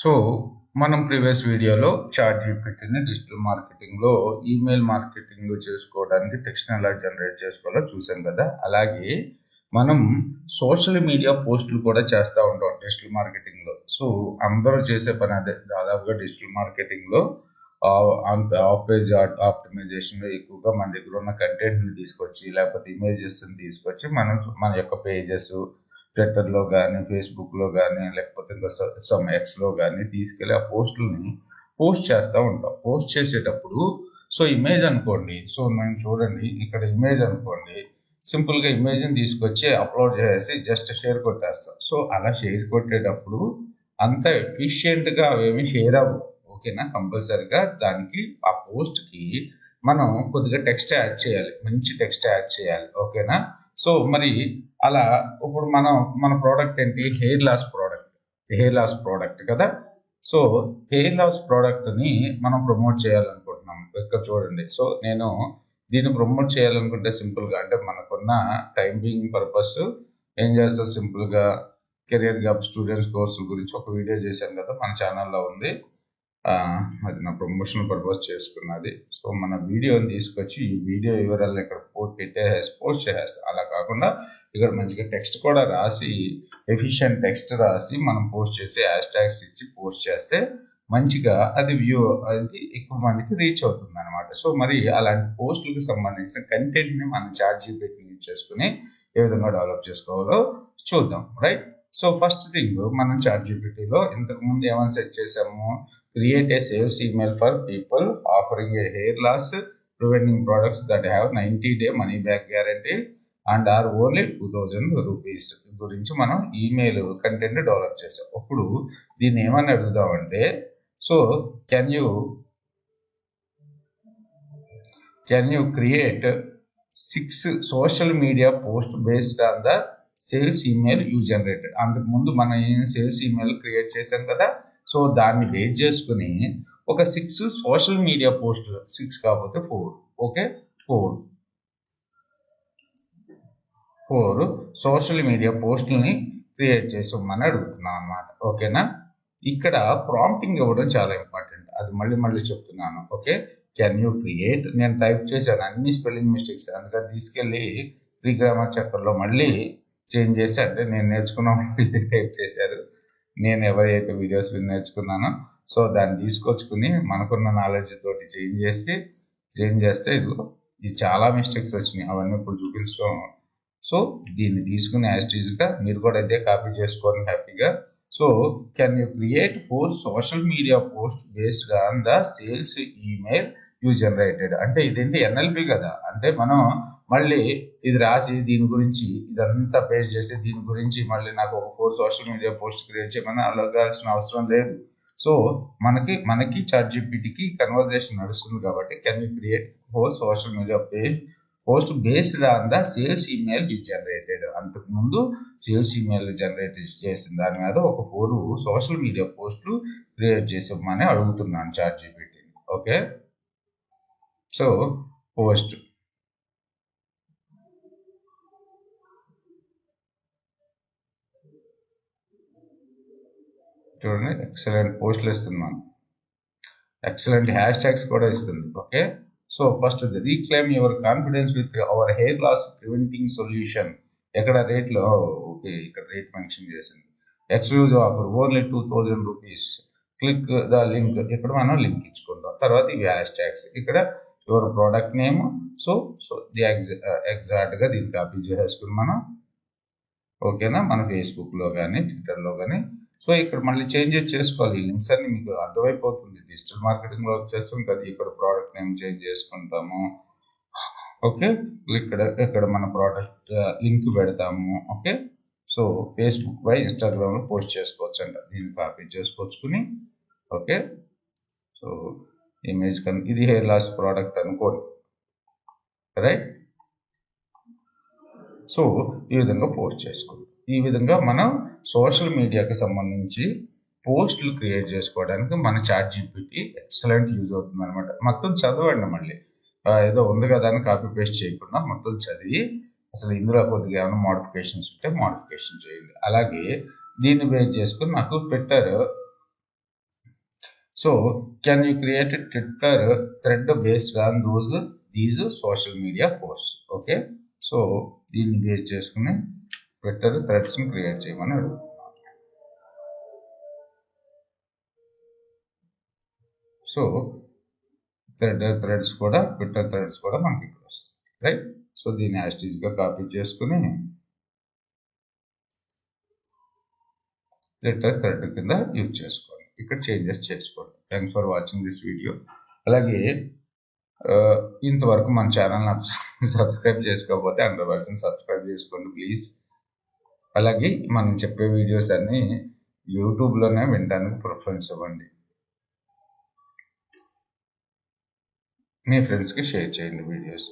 So మనం previous వీడియోలో chat జీపీటీని digital మార్కెటింగ్లో email marketing చేసుకోవడానికి టెక్స్ట్ ఎలా జనరేట్ చేసుకోవాలో చూసాం కదా. అలాగే మనం సోషల్ మీడియా పోస్టులు కూడా చేస్తూ ఉంటాం డిజిటల్ మార్కెటింగ్లో. సో అందరూ చేసే పని అదే దాదాపుగా డిజిటల్ మార్కెటింగ్లో. ఆఫ్ పేజ్ ఆప్టిమైజేషన్లో ఎక్కువగా మన దగ్గర ఉన్న కంటెంట్ని తీసుకొచ్చి లేకపోతే ఇమేజెస్ని తీసుకొచ్చి మన యొక్క పేజెస్ ట్విట్టర్లో కానీ ఫేస్బుక్లో కానీ లేకపోతే ఇంకా సమ్ ఎక్స్లో కానీ తీసుకెళ్ళి ఆ పోస్టులని పోస్ట్ చేస్తూ ఉంటాం. పోస్ట్ చేసేటప్పుడు సో ఇమేజ్ అనుకోండి, సో నేను చూడండి ఇక్కడ ఇమేజ్ అనుకోండి, సింపుల్గా ఇమేజ్ని తీసుకొచ్చి అప్లోడ్ చేసి జస్ట్ షేర్ కొట్టేస్తాం. సో అలా షేర్ కొట్టేటప్పుడు అంత ఎఫిషియెంట్గా అవేమి షేర్ అవ్వవు. ఓకేనా, కంపల్సరీగా దానికి ఆ పోస్ట్కి మనం కొద్దిగా టెక్స్ట్ యాడ్ చేయాలి, మంచి టెక్స్ట్ యాడ్ చేయాలి. ఓకేనా, సో మరి అలా ఇప్పుడు మన ప్రోడక్ట్ ఏంటి, హెయిర్ లాస్ ప్రోడక్ట్ కదా. సో హెయిర్ లాస్ ప్రోడక్ట్ని మనం ప్రమోట్ చేయాలనుకుంటున్నాం. ఇక్కడ చూడండి, సో నేను దీన్ని ప్రమోట్ చేయాలనుకుంటే సింపుల్గా అంటే మనకున్న టైం బీయింగ్ పర్పస్ ఏం చేస్తారు, సింపుల్గా కెరియర్ గ్యాప్ స్టూడెంట్స్ కోర్సుల గురించి ఒక వీడియో చేశాను కదా, మన ఛానల్లో ఉంది. అది నా ప్రమోషనల్ పర్పస్ చేసుకున్నది. సో మన వీడియోని తీసుకొచ్చి ఈ వీడియో వివరాలను ఇక్కడ పోస్ట్ చేసేస్తాం. అలా కాకుండా ఇక్కడ మంచిగా టెక్స్ట్ కూడా రాసి, ఎఫిషియెంట్ టెక్స్ట్ రాసి మనం పోస్ట్ చేసి హ్యాష్ ట్యాగ్స్ ఇచ్చి పోస్ట్ చేస్తే మంచిగా అది ఎక్కువ మందికి రీచ్ అవుతుంది అనమాట. సో మరి అలాంటి పోస్టులకు సంబంధించిన కంటెంట్ని మనం చాట్ జీపీటీ యూజ్ చేసుకుని ఏ విధంగా డెవలప్ చేసుకోవాలో చూద్దాం. రైట్, సో ఫస్ట్ థింగ్ మనం చాట్ జీపీటీలో ఇంతకుముందు ఏమైనా సెట్ చేసాము, create a sales email for people offering a hair loss preventing products that have 90-day money back guarantee and are only 2000 rupees గురించి మనం ఈమెయిల్ కంటెంట్ డెవలప్ చేసాం. ఇప్పుడు దీన్ని ఏమని అడుగుదామంటే, so can you create 6 social media post based on the sales email you generated. అంతకుముందు మనం sales email create చేసాం కదా, సో దాన్ని బేస్ చేసుకుని ఒక 6 సోషల్ మీడియా పోస్టులు, 6 కాకపోతే 4, ఓకే 4 సోషల్ మీడియా పోస్టులని క్రియేట్ చేసామని అడుగుతున్నాం అన్నమాట. ఓకేనా, ఇక్కడ ప్రాంప్టింగ్ ఇవ్వడం చాలా ఇంపార్టెంట్, అది మళ్ళీ చెప్తున్నాను. ఓకే, కెన్ యూ క్రియేట్, నేను టైప్ చేశాను అన్ని స్పెల్లింగ్ మిస్టేక్స్, అందుకని తీసుకెళ్ళి ప్రీ గ్రామర్ చక్కర్లో మళ్ళీ చేంజ్ చేసి, అంటే నేను నేర్చుకున్న ఇది టైప్ చేశారు, నేను ఎవరైతే వీడియోస్ నేర్చుకున్నానో సో దాన్ని తీసుకొచ్చుకుని మనకున్న నాలెడ్జ్ తోటి చేంజ్ చేస్తే ఇది చాలా మిస్టేక్స్ వచ్చినాయి, అవన్నీ ఇప్పుడు చూపించడం. సో దీన్ని తీసుకుని యాస్టీజ్గా మీరు కూడా ఇదే కాపీ చేసుకోండి హ్యాపీగా. So can you create 4 social media post based on the sales email you generated. అంటే ఇదేంటి ఎన్ఎల్పి కదా, అంటే మనం మళ్ళీ ఇది రాసి దీని గురించి ఇదంతా పేస్ట్ చేసి దీని గురించి మళ్ళీ నాకు ఒక 4 సోషల్ మీడియా పోస్ట్ క్రియేట్ చేయమని అడగాల్సిన అవసరం లేదు. సో మనకి చాట్ జీపీటీకి కన్వర్జేషన్ నడుస్తుంది కాబట్టి can you create 4 social media post based on the sales email you generated. అంతకుముందు సేల్స్ ఈమెయిల్ జనరేట్ చేసిన దాని మీద ఒక 4 సోషల్ మీడియా పోస్టులు క్రియేట్ చేసామని అడుగుతున్నాను చాట్ జీపీటీని. ఓకే, సో పోస్ట్ చూడండి, ఎక్సలెంట్ పోస్టులు ఇస్తుంది, మనం ఎక్సలెంట్ హ్యాష్ ట్యాగ్స్ కూడా ఇస్తుంది. Okay, so first reclaim your confidence with our hair loss preventing solution. ఎక్కడ రేట్లో, ఓకే ఇక్కడ రేట్ మెన్షన్ చేసింది, exclusive offer only 2000 rupees, click the link, ఇక్కడ మనం లింక్ ఇచ్చుకుంటాం. తర్వాత ఇవి హ్యాష్ ట్యాగ్స్, ఇక్కడ యువర్ ప్రోడక్ట్ నేమ్, సో ఎగ్జాక్ట్గా దీన్ని కాపీ చేసేసుకుని మనం, ఓకేనా, మన ఫేస్బుక్లో కానీ ట్విట్టర్లో కానీ. సో ఇక్కడ మళ్ళీ చేంజెస్ చేసుకోవాలి, ఈ లింక్స్ అన్ని మీకు అర్థమైపోతుంది, డిజిటల్ మార్కెటింగ్లో చేస్తాం కదా. ఇక్కడ ప్రోడక్ట్ నేమ్ చేంజ్ చేసుకుంటాము. ఓకే, ఇక్కడ మన ప్రోడక్ట్ లింక్ పెడతాము. ఓకే, సో ఫేస్బుక్ బై ఇన్స్టాగ్రామ్లో పోస్ట్ చేసుకోవచ్చు అంట, దీన్ని కాపీ చేసుకొచ్చుకుని. ఓకే, సో ఇమేజ్ ఇది హెయిర్ లాస్ ప్రోడక్ట్ అనుకోండి, రైట్. సో ఈ విధంగా పోస్ట్ చేసుకోండి. ఈ విధంగా మనం సోషల్ మీడియాకి సంబంధించి పోస్టులు క్రియేట్ చేసుకోవడానికి మన చాట్ జీపీటీ ఎక్సలెంట్ యూజ్ అవుతుంది అనమాట. మొత్తం చదవండి, మళ్ళీ ఏదో ఉంది కదా అని కాపీ పేస్ట్ చేయకుండా మొత్తం చదివి అసలు ఇందులో కొద్దిగా ఏమైనా మోడిఫికేషన్స్ ఉంటే మోడిఫికేషన్ చేయండి. అలాగే దీన్ని బేస్ చేసుకుని నాకు Twitter so can you create a Twitter thread based on these social media post. Okay, so దీన్ని బేస్ చేసుకుని ట్విట్టర్ థ్రెడ్స్ని క్రియేట్ చేయమని అడుగుతున్నాను. సో థ్రెడ్స్ కూడా ట్విట్టర్ థ్రెడ్స్ కూడా మనకి ఇక్కడ వస్తాయి, రైట్. సో దీన్ని యాస్టీజ్గా కాపీ చేసుకుని ట్విట్టర్ థ్రెడ్ కింద యూజ్ చేసుకోండి. ఇక్కడ చేంజెస్ చేసుకోండి. Thanks for watching this video. అలాగే ఇంతవరకు మన ఛానల్ని సబ్స్క్రైబ్ చేసుకోకపోతే 100% సబ్స్క్రైబ్ చేసుకోండి ప్లీజ్. అలాగే మనం చెప్పే వీడియోస్ అన్నీ యూట్యూబ్లోనే వినడానికి ప్రిఫరెన్స్ ఇవ్వండి. మీ ఫ్రెండ్స్కి షేర్ చేయండి వీడియోస్.